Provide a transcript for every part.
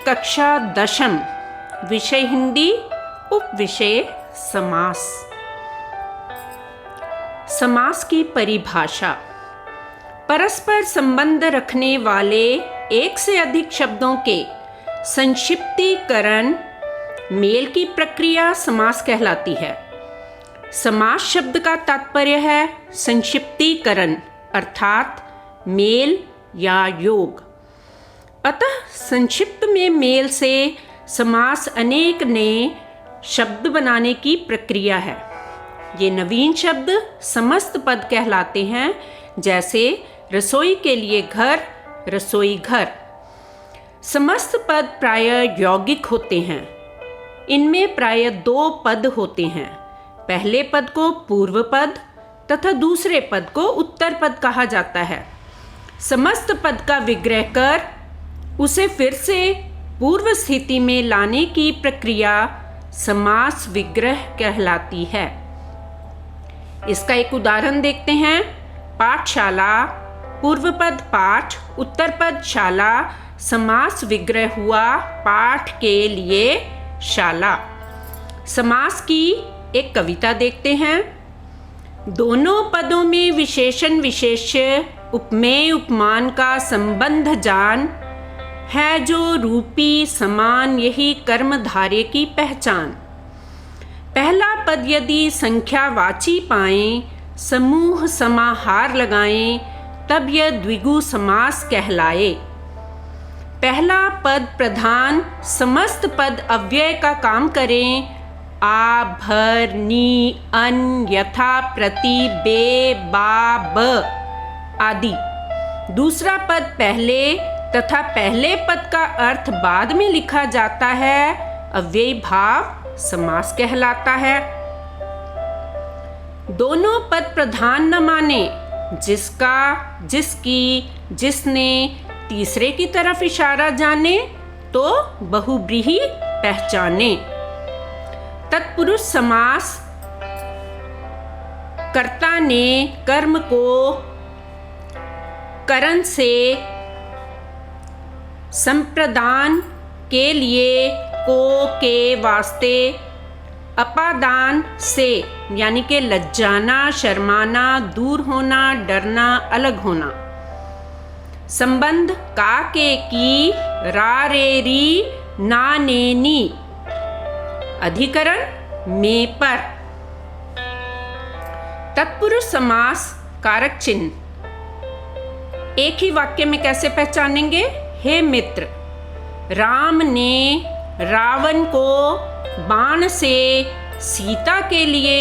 कक्षा 10वीं, विषय हिंदी, उपविषय समास। समास की परिभाषा: परस्पर संबंध रखने वाले एक से अधिक शब्दों के संक्षिप्तीकरण मेल की प्रक्रिया समास कहलाती है। समास शब्द का तात्पर्य है संक्षिप्तीकरण अर्थात मेल या योग। अतः संक्षिप्त में मेल से समास अनेक नए शब्द बनाने की प्रक्रिया है। ये नवीन शब्द समस्त पद कहलाते हैं, जैसे रसोई के लिए घर, रसोई घर। समस्त पद प्रायः यौगिक होते हैं। इनमें प्रायः 2 पद होते हैं। पहले पद को पूर्व पद तथा दूसरे पद को उत्तर पद कहा जाता है। समस्त पद का विग्रह कर उसे फिर से पूर्व स्थिति में लाने की प्रक्रिया समास विग्रह कहलाती है। इसका एक उदाहरण देखते हैं। पाठशाला, पूर्व पद पाठ, उत्तर पद शाला, समास विग्रह हुआ पाठ के लिए शाला। समास की एक कविता देखते हैं। दोनों पदों में विशेषण विशेष्य उपमेय उपमान का संबंध जान है, जो रूपी समान यही कर्मधारय की पहचान। पहला पद यदि संख्यावाची पाएं, समूह समाहार लगाएं, तब यह द्विगु समास कहलाए। पहला पद प्रधान, समस्त पद अव्यय का काम करें, आ, भर, नी, अन, यथा, प्रति, बे, बा, ब आदि। दूसरा पद पहले तथा पहले पद का अर्थ बाद में लिखा जाता है, अव्ययी भाव समास कहलाता है। दोनों पद प्रधान न माने, जिसका, जिसकी, जिसने तीसरे की तरफ इशारा जाने तो बहुब्रीहि पहचाने। तत्पुरुष समास कर्ता ने कर्म को करण से संप्रदान के लिए, को के वास्ते, अपादान से यानी कि लज्जाना, शर्माना, दूर होना, डरना, अलग होना। संबंध का के की, रा रे री, ना ने नी। अधिकरण में पर। तत्पुरुष समास कारक चिन्ह एक ही वाक्य में कैसे पहचानेंगे? हे मित्र, राम ने रावण को बाण से सीता के लिए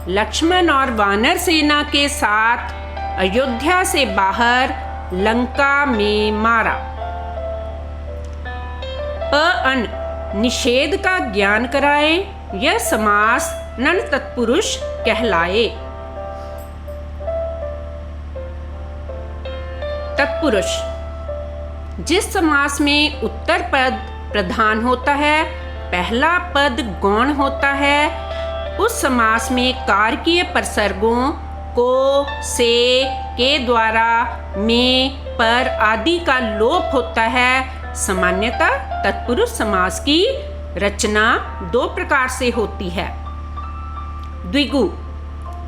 लक्ष्मण और वानर सेना के साथ अयोध्या से बाहर लंका में मारा। अन निषेध का ज्ञान कराए, यह समास नन तत्पुरुष कहलाए। तत्पुरुष जिस समास में उत्तर पद प्रधान होता है, पहला पद गौण होता है, उस समास में कारकीय प्रसर्गों को, से, के द्वारा, में, पर आदि का लोप होता है। सामान्यतः तत्पुरुष समास की रचना 2 प्रकार से होती है। द्विगु,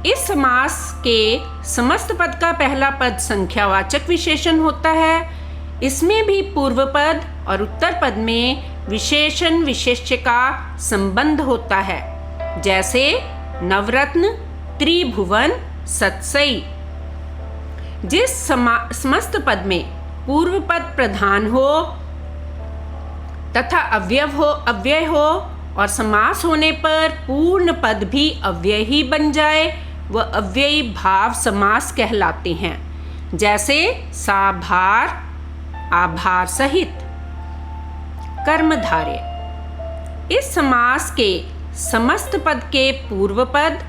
इस समास के समस्त पद का पहला पद संख्यावाचक विशेषण होता है। इसमें भी पूर्व पद और उत्तर पद में विशेषण विशेष्य का संबंध होता है, जैसे नवरत्न, त्रिभुवन, सतसई। जिस समस्त पद में पूर्व पद प्रधान हो तथा अव्यय हो और समास होने पर पूर्ण पद भी अव्यय ही बन जाए, वह अव्ययी भाव समास कहलाते हैं, जैसे साभार, आभार सहित। कर्मधारय, इस समास के समस्त पद के पूर्व पद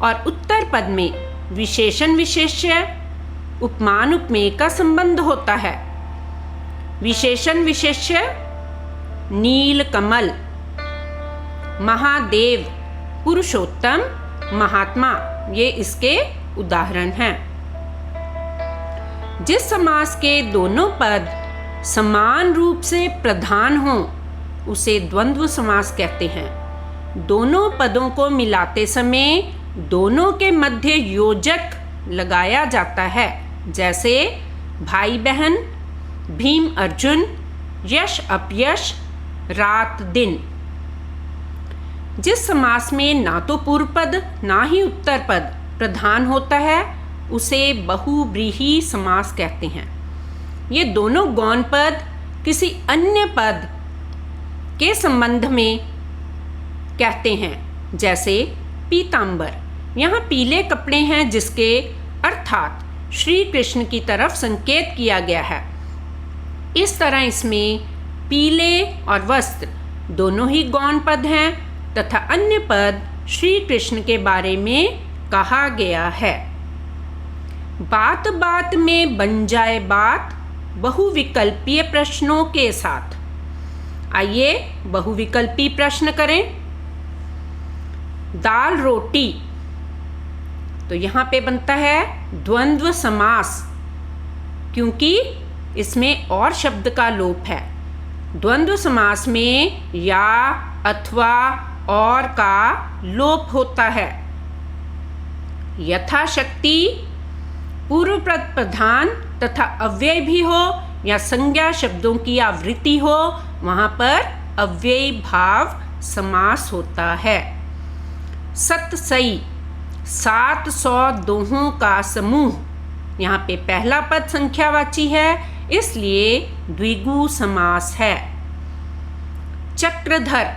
और उत्तर पद में विशेषण विशेष्य उपमान उपमेय का संबंध होता है। विशेषण विशेष्य नील कमल, महादेव, पुरुषोत्तम, महात्मा, ये इसके उदाहरण हैं। जिस समास के दोनों पद समान रूप से प्रधान हो उसे द्वंद्व समास कहते हैं। दोनों पदों को मिलाते समय दोनों के मध्य योजक लगाया जाता है, जैसे भाई बहन, भीम अर्जुन, यश अपयश, रात दिन। जिस समास में ना तो पूर्व पद ना ही उत्तर पद प्रधान होता है उसे बहुव्रीहि समास कहते हैं। ये दोनों गौण पद किसी अन्य पद के संबंध में कहते हैं, जैसे पीतांबर। यहाँ पीले कपड़े हैं जिसके अर्थात श्री कृष्ण की तरफ संकेत किया गया है। इस तरह इसमें पीले और वस्त्र दोनों ही गौण पद हैं तथा अन्य पद श्री कृष्ण के बारे में कहा गया है। बात बात में बन जाए बात बहुविकल्पीय प्रश्नों के साथ। आइए बहुविकल्पी प्रश्न करें। दाल रोटी, तो यहाँ पे बनता है द्वंद्व समास, क्योंकि इसमें और शब्द का लोप है। द्वंद्व समास में या, अथवा, और का लोप होता है। यथाशक्ति पूर्व पद प्रधान तथा अव्यय भी हो या संज्ञा शब्दों की आवृत्ति हो, वहाँ पर अव्ययी भाव समास होता है। सतसई 700 दोहों का समूह, यहाँ पे पहला पद संख्यावाची है इसलिए द्विगु समास है। चक्रधर,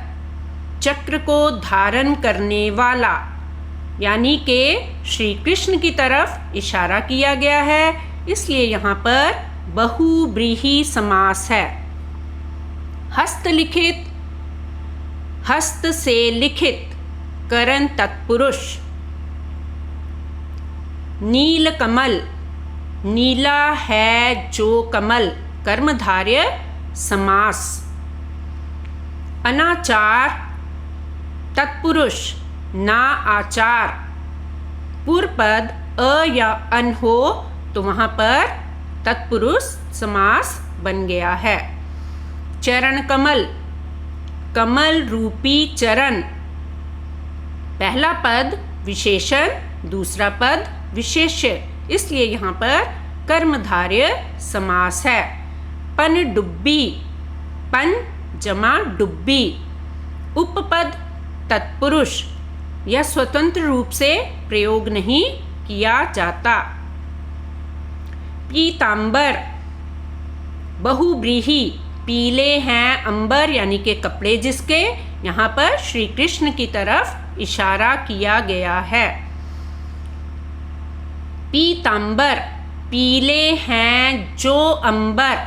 चक्र को धारण करने वाला, यानी कि श्री कृष्ण की तरफ इशारा किया गया है इसलिए यहाँ पर बहुव्रीहि समास है। हस्तलिखित, हस्त से लिखित करण तत्पुरुष। नील कमल, नीला है जो कमल, कर्मधारय समास। अनाचार तत्पुरुष ना आचार, पूर्व पद अ या अन हो तो वहाँ पर तत्पुरुष समास बन गया है। चरण कमल, कमल रूपी चरण, पहला पद विशेषण दूसरा पद विशेष्य इसलिए यहाँ पर कर्मधारय समास है। पनडुब्बी, पन जमा डुब्बी, उपपद तत्पुरुष, यह स्वतंत्र रूप से प्रयोग नहीं किया जाता। पीतांबर बहुव्रीहि, पीले हैं अंबर यानी के कपड़े जिसके, यहाँ पर श्री कृष्ण की तरफ इशारा किया गया है। पीतांबर पीले हैं जो अंबर,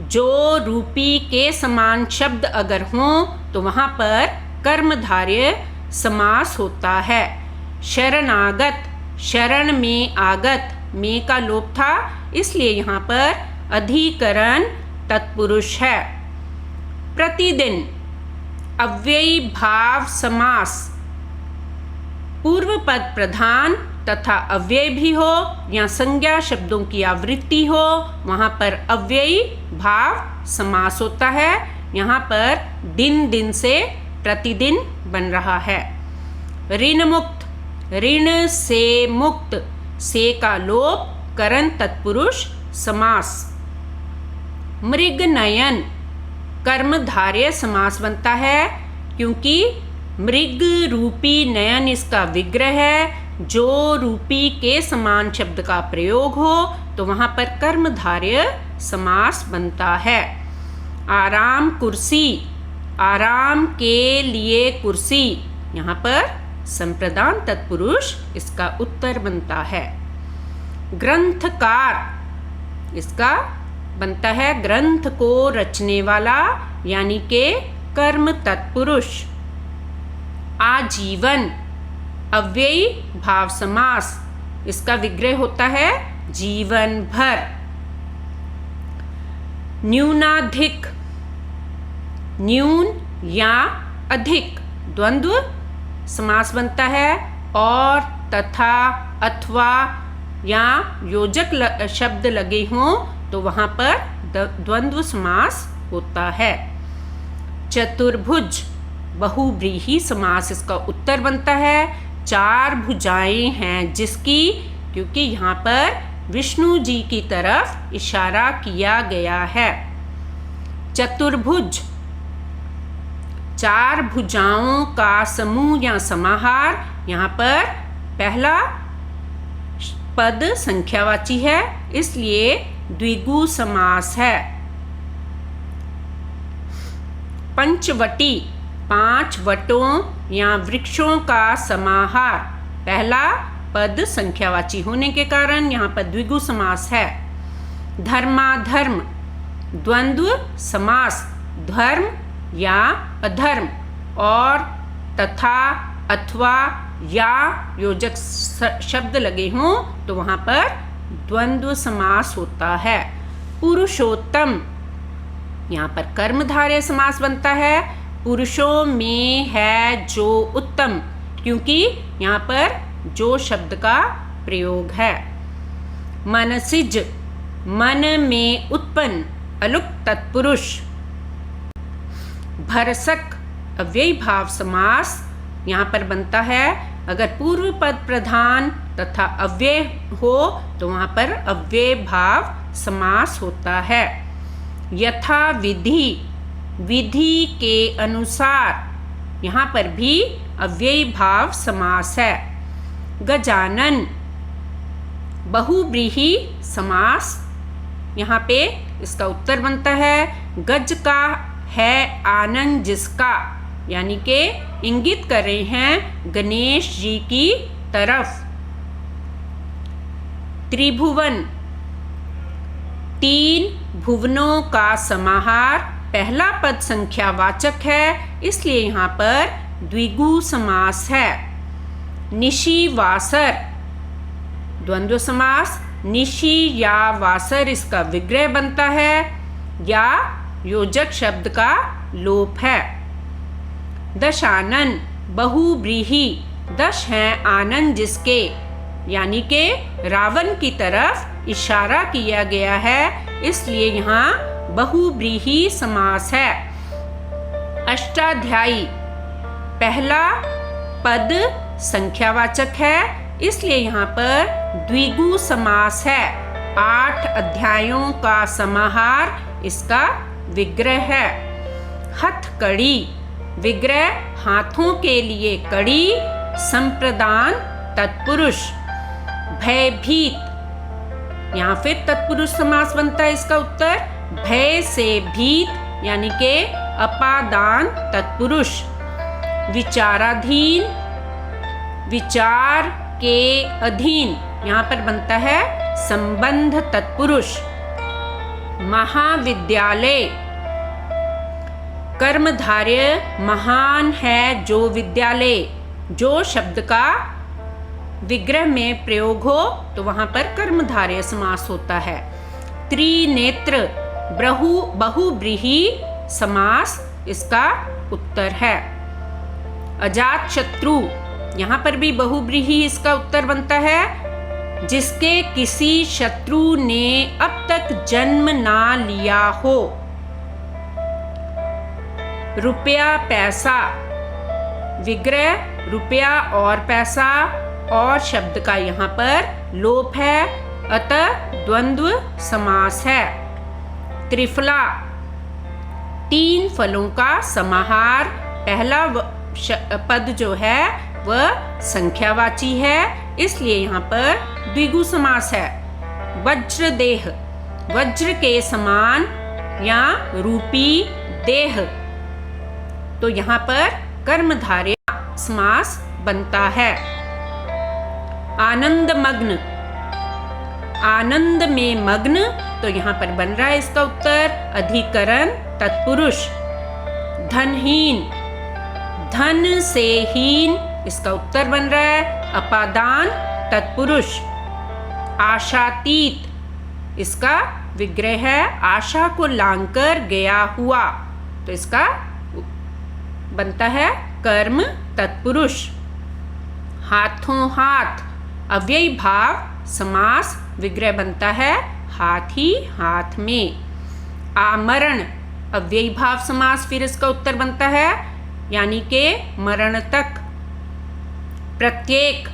जो रूपी के समान शब्द अगर हों तो वहाँ पर कर्मधारय समास होता है। शरणागत, शरण में आगत, में का लोप था इसलिए यहाँ पर अधिकरण तत्पुरुष है। प्रतिदिन अव्ययी भाव समास, पूर्व पद प्रधान तथा अव्यय भी हो या संज्ञा शब्दों की आवृत्ति हो वहाँ पर अव्ययी भाव समास होता है। यहाँ पर दिन दिन से प्रतिदिन बन रहा है। ऋण मुक्त, ऋण से मुक्त, से का लोप करण तत्पुरुष समास। मृग नयन कर्मधारय समास बनता है क्योंकि मृग रूपी नयन इसका विग्रह है। जो रूपी के समान शब्द का प्रयोग हो तो वहाँ पर कर्मधारय समास बनता है। आराम कुर्सी, आराम के लिए कुर्सी, यहाँ पर संप्रदान तत्पुरुष इसका उत्तर बनता है। ग्रंथकार, इसका बनता है ग्रंथ को रचने वाला यानी के कर्म तत्पुरुष। आजीवन अव्ययी भाव समास, इसका विग्रह होता है जीवन भर। न्यूनाधिक, न्यून या अधिक द्वंद्व समास बनता है और तथा अथवा या योजक शब्द लगे हों तो वहाँ पर द्वंद्व समास होता है। चतुर्भुज बहुव्रीहि समास, इसका उत्तर बनता है 4 भुजाएं हैं जिसकी, क्योंकि यहाँ पर विष्णु जी की तरफ इशारा किया गया है। चतुर्भुज 4 भुजाओं का समूह या समाहार। यहाँ पर पहला पद संख्यावाची है, इसलिए द्विगु समास है। पंचवटी 5 वटों या वृक्षों का समाहार। पहला पद संख्यावाची होने के कारण यहाँ पर द्विगु समास है। धर्माधर्म द्वंद्व समास, धर्म या अधर्म और तथा अथवा या योजक शब्द लगे हों तो वहाँ पर द्वंद्व समास होता है। पुरुषोत्तम, यहाँ पर कर्मधारय समास बनता है। पुरुषों में है जो उत्तम, क्योंकि यहाँ पर जो शब्द का प्रयोग है। मनसिज मन में उत्पन्न अलुक तत्पुरुष। भरसक अव्ययी भाव समास यहाँ पर बनता है। अगर पूर्व पद प्रधान तथा अव्यय हो तो वहाँ पर अव्यय भाव समास होता है। यथा विधि विधि के अनुसार, यहाँ पर भी अव्ययी भाव समास है। गजानन बहुव्रीहि समास, यहाँ पे इसका उत्तर बनता है गज का है आनंद जिसका, यानी के इंगित कर रहे हैं गणेश जी की तरफ। त्रिभुवन 3 भुवनों का समाहार। पहला पद संख्यावाचक है, इसलिए यहाँ पर द्विगु समास है। निशि वासर द्वंद्व समास। निशि या वासर इसका विग्रह बनता है या योजक शब्द का लोप है। दशानन बहुव्रीहि 10 हैं आनंद जिसके, यानी के रावण की तरफ इशारा किया गया है, इसलिए यहाँ बहुव्रीहि समास है। अष्टाध्यायी पहला पद संख्यावाचक है, इसलिए यहाँ पर द्विगु समास है। 8 अध्यायों का समाहार इसका विग्रह है। हथकड़ी विग्रह हाथों के लिए कड़ी, संप्रदान तत्पुरुष। भयभीत, यहाँ फिर तत्पुरुष समास बनता है, इसका उत्तर भय से भीत, यानी के अपादान तत्पुरुष। विचाराधीन विचार के अधीन, यहाँ पर बनता है संबंध तत्पुरुष। महाविद्यालय कर्मधारय महान है जो विद्यालय, जो शब्द का विग्रह में प्रयोग हो तो वहां पर कर्मधारय समास होता है। त्रिनेत्र बहुव्रीहि समास इसका उत्तर है। अजात शत्रु, यहाँ पर भी बहुव्रीहि इसका उत्तर बनता है। जिसके किसी शत्रु ने अब तक जन्म ना लिया हो। रुपया पैसा विग्रह रुपया और पैसा और शब्द का यहाँ पर लोप है, अतः द्वंद्व समास है। त्रिफला 3 फलों का समाहार। पहला पद जो है वह संख्यावाची है, इसलिए यहाँ पर द्विगु समास है। वज्रदेह वज्र के समान या रूपी देह, तो यहाँ पर कर्मधारय समास बनता है। आनंद मग्न आनंद में मग्न, तो यहाँ पर बन रहा है इसका उत्तर अधिकरण तत्पुरुष। धनहीन धन से हीन, इसका उत्तर बन रहा है अपादान तत्पुरुष। आशातीत इसका विग्रह है आशा को लांघकर गया हुआ, तो इसका बनता है कर्म तत्पुरुष। हाथों हाथ अव्ययी भाव समास, विग्रह बनता है हाथी हाथ में। आमरण अव्ययी भाव समास, फिर इसका उत्तर बनता है यानी के मरण तक। प्रत्येक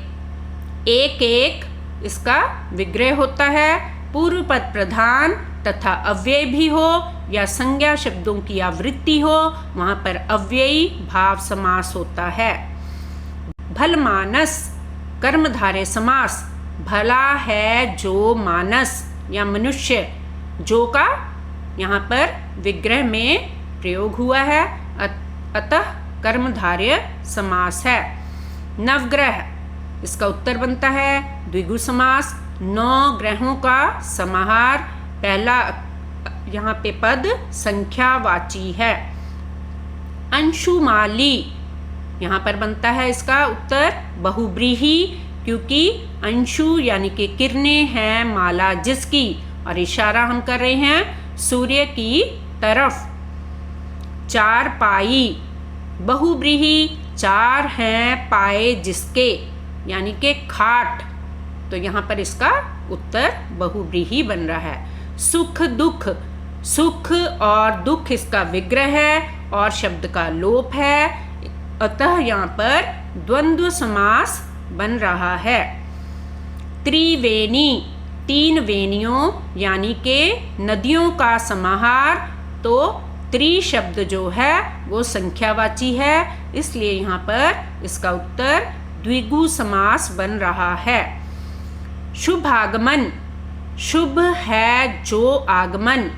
एक एक इसका विग्रह होता है। पूर्व पद प्रधान तथा अव्यय भी हो या संज्ञा शब्दों की आवृत्ति हो, वहाँ पर अव्ययी भाव समास होता है। भलमानस कर्मधारय समास, भला है जो मानस या मनुष्य, जो का यहाँ पर विग्रह में प्रयोग हुआ है, अतः कर्मधारय समास है। नवग्रह इसका उत्तर बनता है द्विगु समास। 9 ग्रहों का समाहार, पहला यहाँ पे पद संख्यावाची है। अंशुमाली यहाँ पर बनता है इसका उत्तर बहुब्रीही, क्योंकि अंशु यानी कि किरणें हैं माला जिसकी, और इशारा हम कर रहे हैं सूर्य की तरफ। चार पाई बहुब्रीही, 4 हैं पाए जिसके, यानी कि खाट, तो यहाँ पर इसका उत्तर बहुब्रीही बन रहा है। सुख दुख, सुख और दुख इसका विग्रह है और शब्द का लोप है, अतः यहाँ पर द्वंद्व समास बन रहा है। त्रिवेणी 3 वेणियों यानी के नदियों का समाहार, तो त्रि शब्द जो है वो संख्यावाची है, इसलिए यहाँ पर इसका उत्तर द्विगु समास बन रहा है। शुभ आगमन, शुभ है जो आगमन,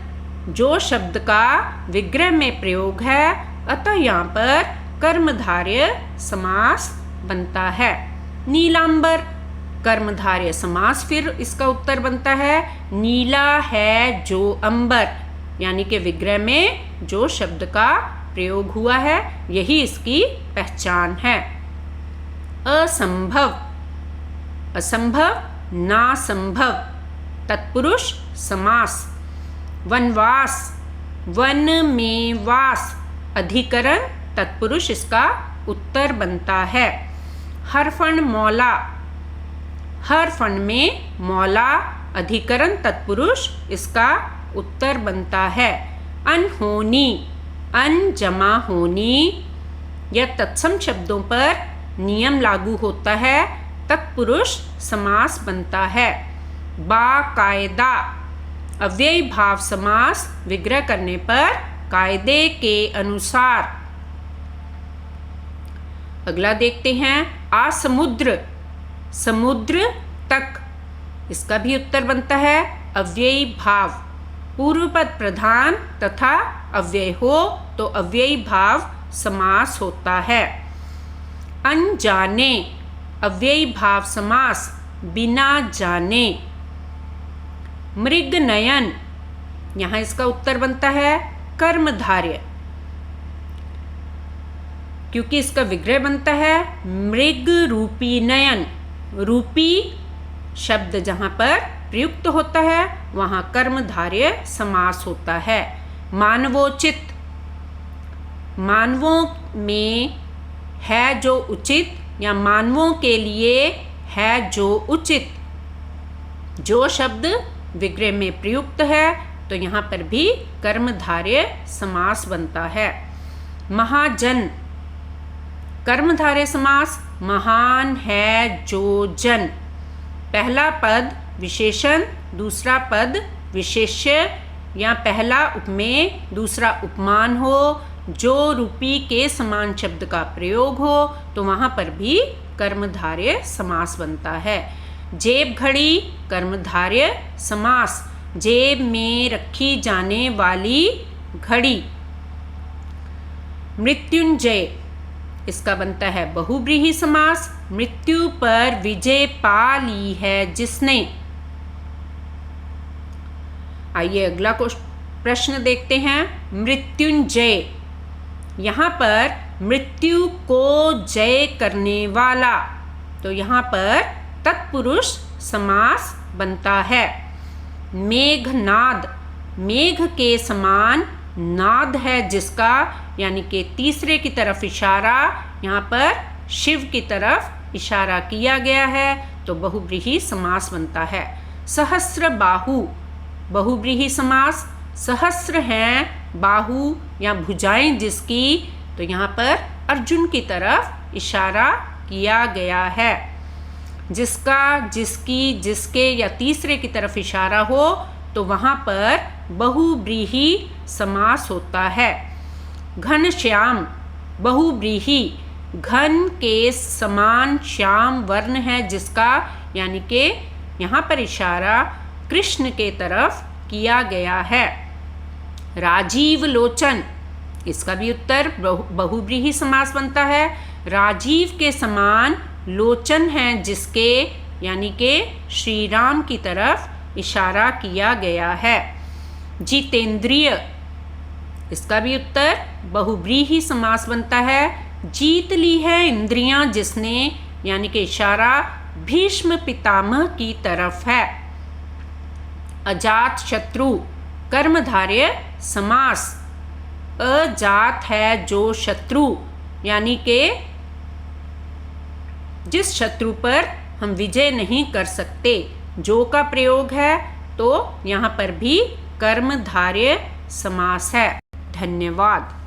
जो शब्द का विग्रह में प्रयोग है, अतः यहाँ पर कर्मधारय समास बनता है। नीलांबर कर्मधारय समास, फिर इसका उत्तर बनता है नीला है जो अंबर, यानी कि विग्रह में जो शब्द का प्रयोग हुआ है यही इसकी पहचान है। असंभव, असंभव ना संभव तत्पुरुष समास। वनवास, वन में वास अधिकरण तत्पुरुष इसका उत्तर बनता है। हरफण मौला, हर फण में मौला अधिकरण तत्पुरुष इसका उत्तर बनता है। अनहोनी, अन जमा होनी, यह तत्सम शब्दों पर नियम लागू होता है, तत्पुरुष समास बनता है। बाकायदा अव्ययी भाव समास, विग्रह करने पर कायदे के अनुसार। अगला देखते हैं आसमुद्र, समुद्र तक, इसका भी उत्तर बनता है अव्ययी भाव। पूर्व पद प्रधान तथा अव्यय हो तो अव्ययी भाव समास होता है। अनजाने अव्ययी भाव समास, बिना जाने। मृग नयन, यहाँ इसका उत्तर बनता है कर्मधारय, क्योंकि इसका विग्रह बनता है मृग रूपी नयन। रूपी शब्द जहाँ पर प्रयुक्त होता है वहाँ कर्मधारय समास होता है। मानवोचित, मानवों में है जो उचित या मानवों के लिए है जो उचित, जो शब्द विग्रह में प्रयुक्त है तो यहाँ पर भी कर्मधारय समास बनता है। महाजन कर्मधारय समास, महान है जो जन। पहला पद विशेषण, दूसरा पद विशेष्य या पहला उपमेय दूसरा उपमान हो, जो रूपी के समान शब्द का प्रयोग हो तो वहाँ पर भी कर्मधारय समास बनता है। जेब घड़ी कर्मधारय समास, जेब में रखी जाने वाली घड़ी। मृत्युंजय इसका बनता है बहुब्रीहि समास, मृत्यु पर विजय पा ली है जिसने। आइए अगला प्रश्न देखते हैं। मृत्युंजय, यहाँ पर मृत्यु को जय करने वाला, तो यहाँ पर तत्पुरुष समास बनता है। मेघनाद, मेघ के समान नाद है जिसका, यानी कि तीसरे की तरफ इशारा, यहाँ पर शिव की तरफ इशारा किया गया है तो बहुब्रीहि समास बनता है। सहस्र बाहु, बहुव्रीहि समास, सहस्र हैं बाहु या भुजाएं जिसकी, तो यहाँ पर अर्जुन की तरफ इशारा किया गया है। जिसका, जिसकी, जिसके या तीसरे की तरफ इशारा हो तो वहाँ पर बहुव्रीहि समास होता है। घनश्याम, बहुव्रीहि, घन के समान श्याम वर्ण है जिसका, यानी कि यहाँ पर इशारा कृष्ण के तरफ किया गया है। राजीव लोचन, इसका भी उत्तर बहुव्रीहि समास बनता है। राजीव के समान लोचन हैं जिसके, यानी कि श्री राम की तरफ इशारा किया गया है। जितेंद्रिय, इसका भी उत्तर बहुव्रीहि समास बनता है। जीत ली है इंद्रियां जिसने, यानी कि इशारा भीष्म पितामह की तरफ है। अजात शत्रु, कर्मधारय समास, अजात है जो शत्रु, यानी कि जिस शत्रु पर हम विजय नहीं कर सकते, जो का प्रयोग है, तो यहाँ पर भी कर्मधारय समास है। धन्यवाद।